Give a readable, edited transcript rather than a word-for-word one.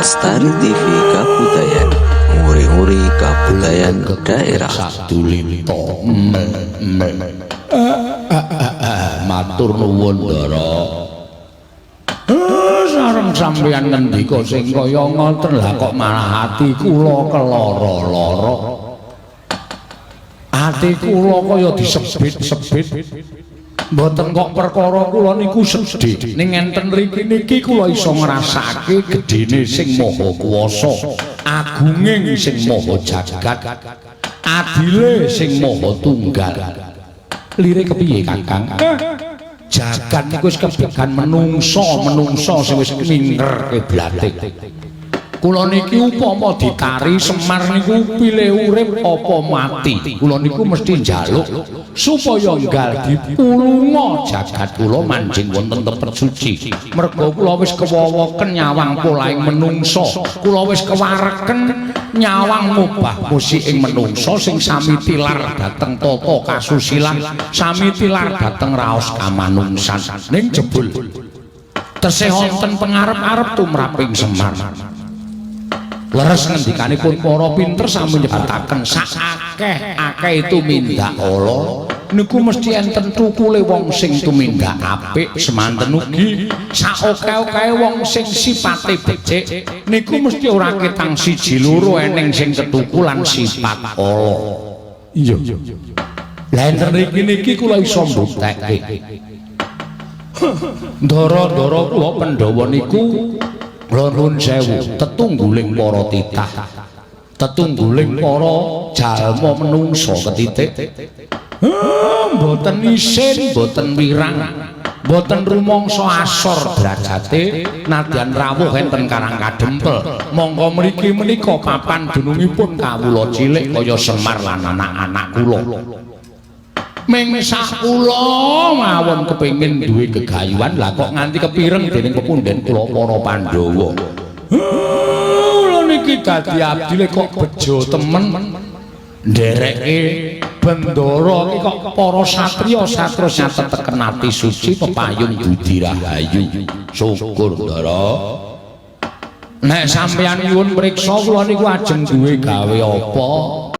Lestari TV Kabudayaan, nguri-nguri kabudayaan daerah. Satulito matur nuwun Ndara. Sareng sampeyan ngendika sing kaya ngoten lah kok malah ati kula keloro-loro. Ati kula kaya disebit-sebit. Mboten kok perkara kula niku sedih. Ning enten mriki niki kula iso ngrasake gedene sing maha kuwasa, agunge sing maha jagat, adile sing maha tunggal. Lire kepiye Kakang? Jagat niku wis kebekan menungso sing wis minger keblate. Kula niki upama ditari Semar niku pilih urip apa mati. Kula niku mesti njaluk supaya nggal dipulunga jagat kula manjing wonten tempat suci. Merga kula wis kewowoken nyawang polaing menungso. Kula wis kewareken nyawang ngubah musik ing menungso sing sami tilar dhateng tata kasusilan, sami tilar dhateng raos kamanungsan. Ning jebul tesih wonten pangarep-arep tumraping Semar. Leres ngendikanipun para pinter sami nyebataken sakakeh itu mindak ala niku mesti enten tukule wong sing tumindak apik semanten ugi sakokeh-okehe wong sing sipate becik niku mesti ora ketang siji loro eneng sing ketukulan sifat ala. Iya. Lah enten niki kula iso mbuktekke. Ndara-ndara kula Pandhawa niku nuwun sewu tetungguling para titah, tetungguling para jalma menungso ketitik. Mboten isin, mboten wirang, mboten rumangsa asor derajate nadyan rawuh enten Karang Kadempel. Monggo mriki menika papan dunungipun kawula cilik kaya Semar lan anak-anak kula. Mengsak kula mawon kepengin duwe gegayuhan lah kok nganti kepireng dening pepundhen kula para Pandhawa. Kula niki dadi abdile kok bejo temen ndereke bendara iki kok para satriya satrya teteken ati suci pepayung budi rahayu. Syukur Ndara. Nek sampeyan nyuwun mriksa kula niku ajeng duwe gawe apa?